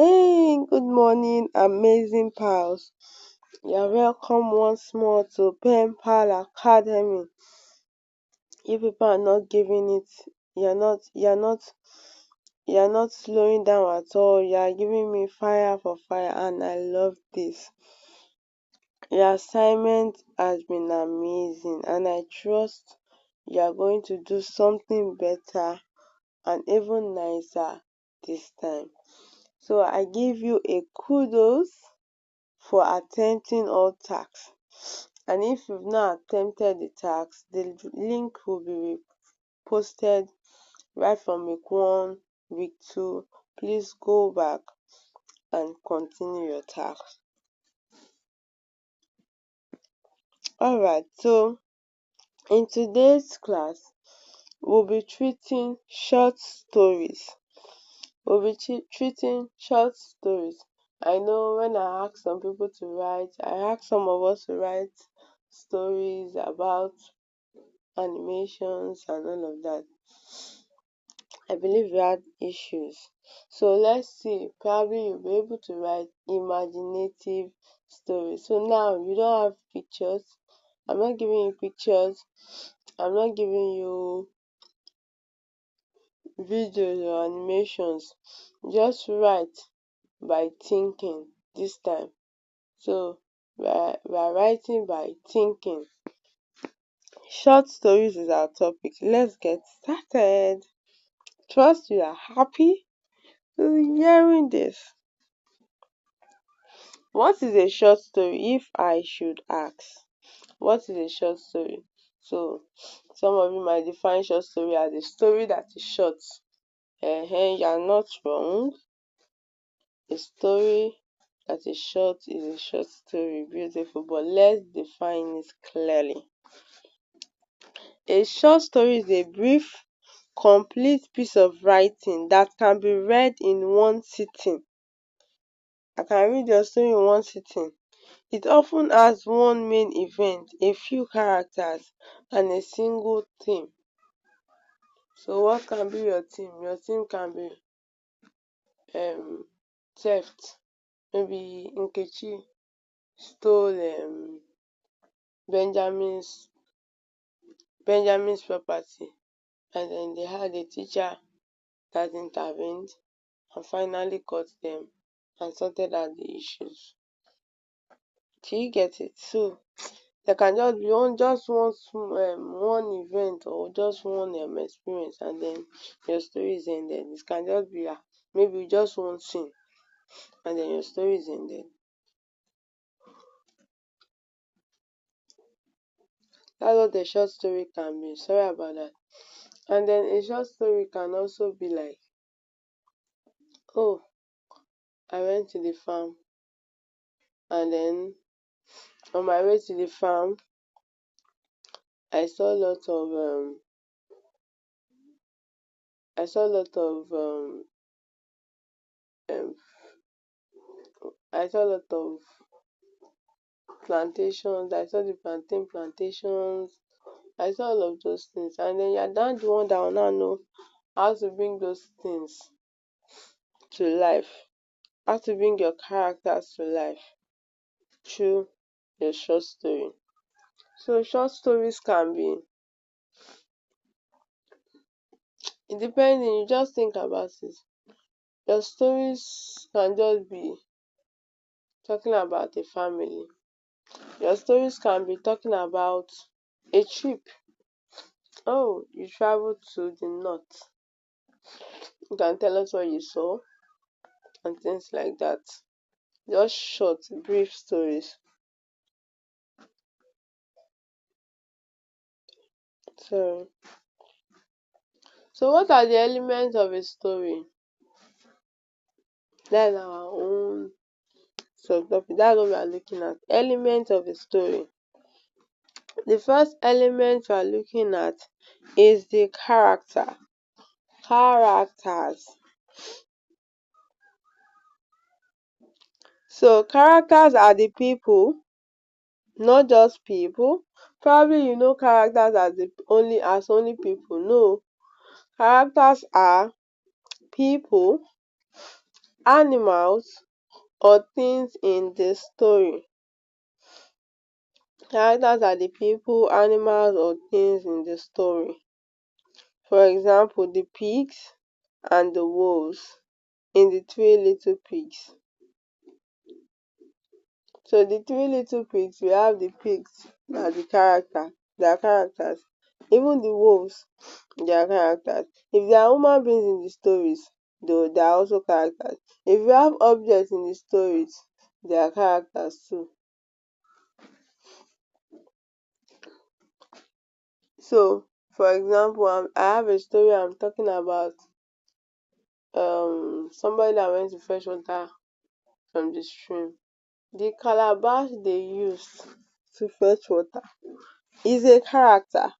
Hey, good morning, amazing pals. You're welcome once more to Pen Pal Academy. You people are not giving it. You're not slowing down at all. You are giving me fire for fire, and I love this. Your assignment has been amazing, and I trust you are going to do something better and even nicer this time. So I give you a kudos for attempting all tasks. And if you've not attempted the task, the link will be posted right from week 1, week 2. Please go back and continue your task. Alright, so in today's class, we'll be treating short stories. I know when I ask some people to write, I ask some of us to write stories about animations and all of that. I believe we had issues. So let's see, probably you'll be able to write imaginative stories. So now you don't have pictures. I'm not giving you pictures. I'm not giving you videos or animations. Just write by thinking this time. So we are writing by thinking. Short stories is our topic. Let's get started. Trust you are happy hearing this. What is a short story? If I should ask, what is a short story? So some of you might define short story as a story that is short. You are not wrong. A story that is short is a short story. Beautiful, but let's define it clearly. A short story is a brief, complete piece of writing that can be read in one sitting. I can read your story in one sitting. It often has one main event, a few characters, and a single theme. So what can be your theme? Your theme can be theft. Maybe Nkechi stole Benjamin's property, and then they had a teacher that intervened and finally caught them and sorted out the issues. Do you get it? So there can just be one event or just one experience, and then your story is ended. It can just be maybe just one scene, and then your story is ended. That's what a short story can be. Sorry about that. And then a short story can also be like, oh, I went to the farm, and then on my way to the farm, I saw a lot of I saw a lot of um, I saw a lot of plantations. I saw the plantations. I saw all of those things, and then you're down the one that will now know how to bring those things to life, how to bring your characters to life through your short story. So short stories can be, it depends. You just think about it. Your stories can just be talking about a family. Your stories can be talking about a trip. Oh, you traveled to the north. You can tell us what you saw and things like that. Just short, brief stories. So what are the elements of a story? That's our own subtopic. That's what we are looking at. Elements of a story. The first element we are looking at is the character. Characters. So characters are the people, not just people. Probably you know characters as only people. No. Characters are people animals or things in the story. Characters are the people, animals or things in the story. For example, the pigs and the wolves in the Three Little Pigs. So the Three Little Pigs, we have the pigs as the character, they are characters. Even the wolves, they are characters. If there are human beings in the stories, though, they are also characters. If you have objects in the stories, they are characters too. So, for example, I have a story I'm talking about somebody that went to fetch water from the stream. The calabash they used to fetch water is a character,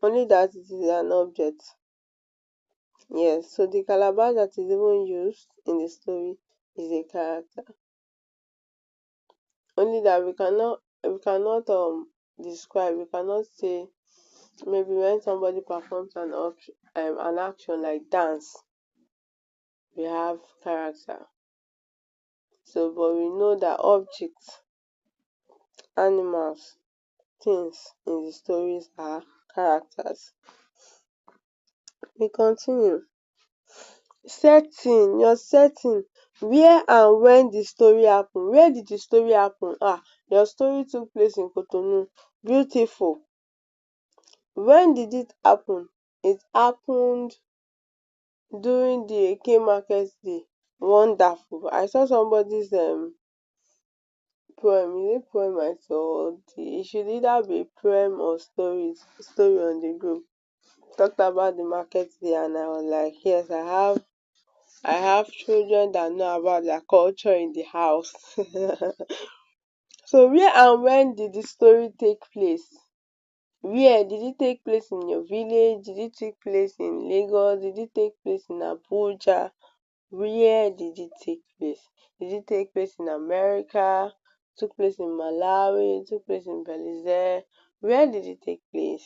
only that it is an object. Yes, so the calabash that is even used in the story is a character. Only that we cannot describe, we cannot say maybe when somebody performs an action like dance, we have character. So but we know that objects, animals, things in the stories are characters. We continue. Setting, your setting, where and when the story happen. Where did the story happen? Your story took place in Cotonou. Beautiful. When did it happen? It happened during the Eke Market Day. Wonderful. I saw somebody's poem. Is it poem I saw? It should either be poem or story on the group. Talked about the market day and I was like, yes, I have children that know about their culture in the house. So where and when did the story take place? Where did it take place? In your village? Did it take place in Lagos? Did it take place in Abuja? Where did it take place? Did it take place in America? Took place in Malawi? Took place in Belize? Where did it take place?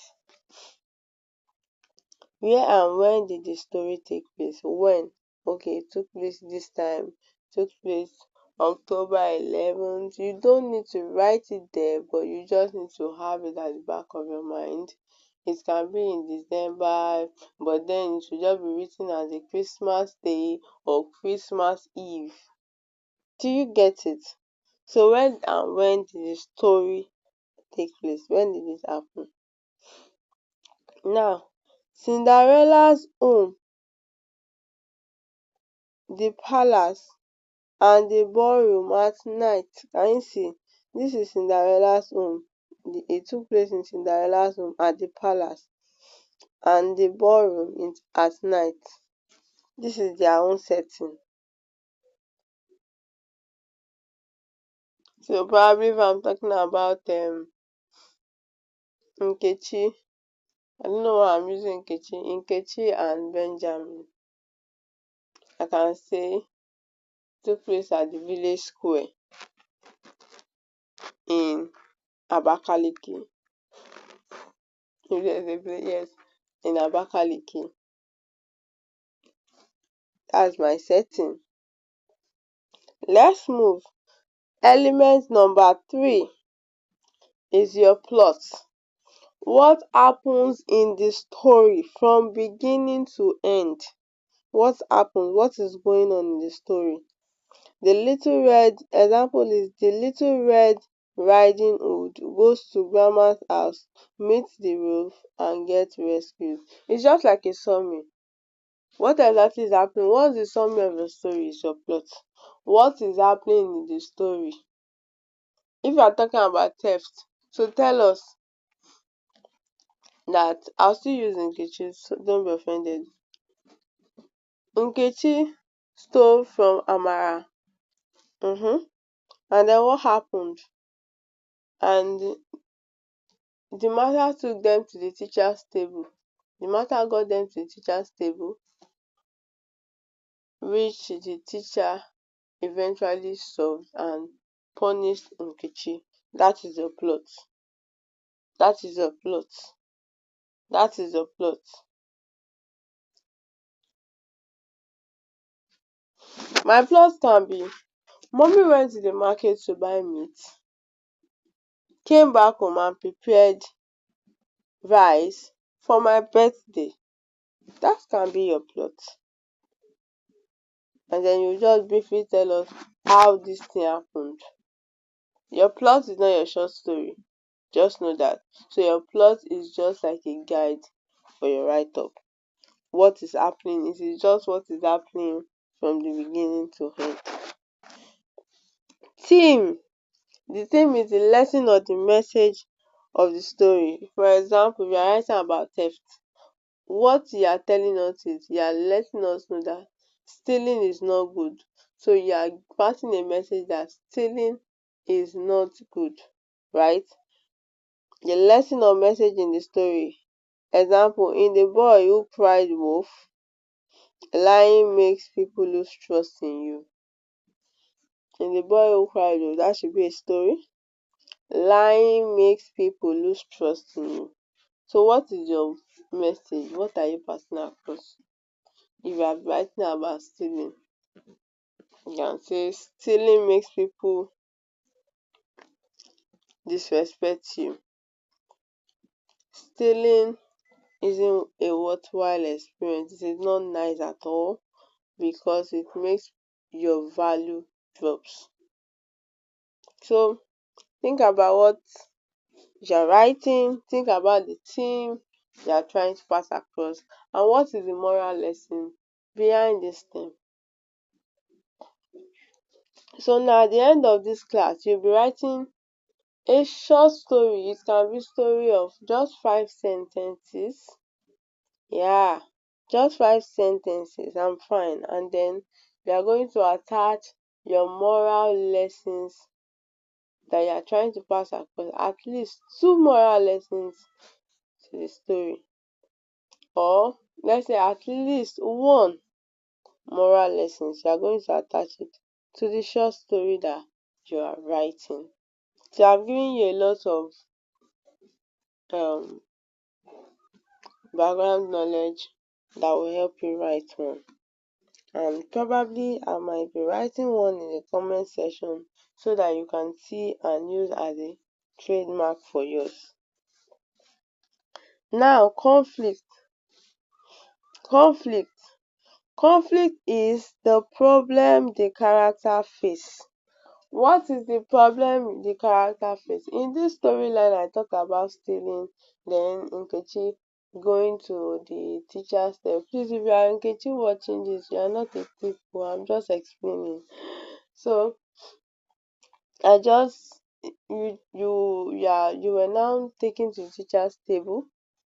Where and when did the story take place? When? Okay, it took place this time. Took place October 11th. You don't need to write it there, but you just need to have it at the back of your mind. It can be in December, but then it should just be written as a Christmas Day or Christmas Eve. Do you get it? So when and when did the story take place? When did it happen? Now, Cinderella's home, the palace and the ballroom at night. Can you see? This is Cinderella's home. It took place in Cinderella's home at the palace and the ballroom at night. This is their own setting. So probably if I'm talking about Nkechi, I don't know why I'm using Nkechi and Benjamin. I can say took place at the village square in Abakaliki. If there's a place, yes, in Abakaliki. That's my setting. Let's move. Element number 3 is your plot. What happens in the story from beginning to end? What happens? What is going on in the story? The Little Red, example is the Little Red Riding Hood goes to grandma's house, meets the wolf and gets rescued. It's just like a summary. What exactly is happening? What's the summary of the story? Is your plot. What is happening in the story? If you are talking about theft, so tell us that I'll still use Nkechi, so don't be offended. Nkechi stole from Amara. And then what happened? And the matter took them to the teacher's table. The matter got them to the teacher's table, which the teacher eventually solved and punished Nkechi. That is your plot. That is your plot. That is your plot. My plot can be: mommy went to the market to buy meat, came back home and prepared rice for my birthday. That can be your plot. And then you just briefly tell us how this thing happened. Your plot is not your short story. Just know that. So your plot is just like a guide for your write-up. What is happening? It is just what is happening from the beginning to end. Theme. The theme is the lesson or the message of the story. For example, we are writing about theft. What you are telling us is you are letting us know that stealing is not good. So you are passing a message that stealing is not good, right? The lesson or message in the story. Example, in The Boy Who Cried Wolf, lying makes people lose trust in you. In The Boy Who Cried Wolf, that should be a story. Lying makes people lose trust in you. So what is your message? What are you passing across? If you are writing about stealing, you can say stealing makes people disrespect you. Stealing isn't a worthwhile experience. It is not nice at all because it makes your value drops. So think about what you're writing, think about the theme you are trying to pass across, and what is the moral lesson behind this thing. So now at the end of this class, you'll be writing a short story. It can be story of just 5 sentences. Yeah, just 5 sentences. I'm fine. And then we are going to attach your moral lessons that you are trying to pass across. At least 2 moral lessons to the story. Or let's say at least 1 moral lessons. You are going to attach it to the short story that you are writing. So I've given you a lot of um background knowledge that will help you write one, and probably I might be writing one in the comment section so that you can see and use as a trademark for yours. Now, conflict. Conflict is the problem the character face. What is the problem the character face? In this storyline, I talk about stealing, then Nkechi going to the teacher's step. Please, if you are Nkechi watching this, you are not a thief. I'm just explaining. So I just you were now taken to the teacher's table.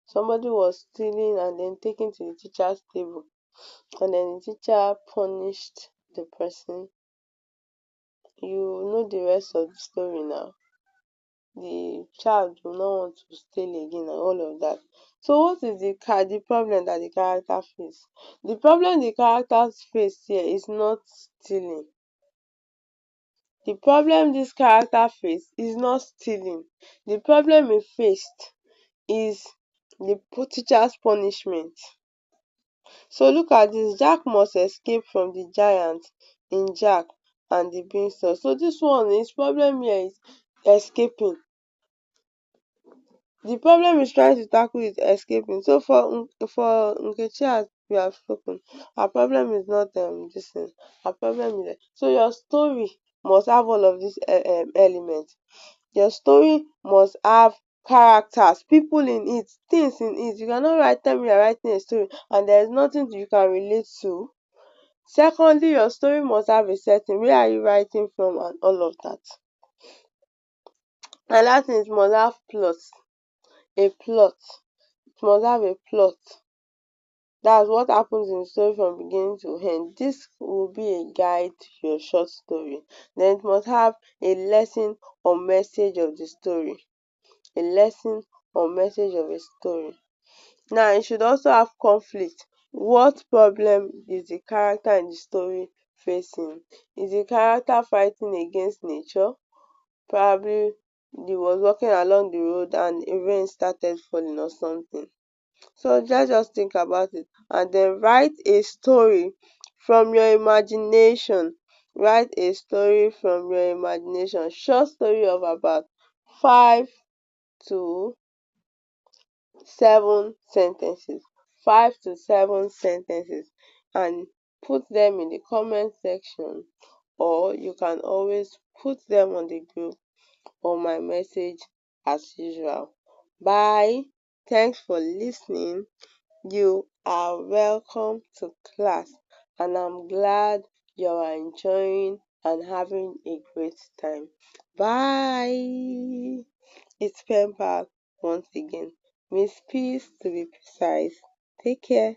Somebody was stealing and then taken to the teacher's table, and then the teacher punished the person. You know the rest of the story now. The child will not want to steal again and all of that. So what is the problem that the character face? The problem the characters face here is not stealing. The problem this character face is not stealing. The problem he faced is the teacher's punishment. So look at this. Jack must escape from the giant in Jack and the Beanstalk. So this one, his problem here is escaping. The problem he's trying to tackle is escaping. So for Nkechi, as we have spoken, our problem is not this thing. Our problem is so your story must have all of these elements. Your story must have characters, people in it, things in it. You cannot write them you are writing a story and there is nothing you can relate to. Secondly, your story must have a setting. Where are you writing from and all of that. And that thing, it must have plot. A plot. It must have a plot. That's what happens in the story from beginning to end. This will be a guide to your short story. Then it must have a lesson or message of the story. A lesson or message of a story. Now, it should also have conflict. What problem is the character in the story facing? Is the character fighting against nature? Probably he was walking along the road and a rain started falling or something. So let's just think about it and then write a story from your imagination. Write a story from your imagination, short story of about 5 to 7 sentences, 5 to 7 sentences, and put them in the comment section, or you can always put them on the group or my message as usual. Bye. Thanks for listening. You are welcome to class, and I'm glad you are enjoying and having a great time. Bye. It's Pen Pal once again. Miss Peace to be precise. Take care.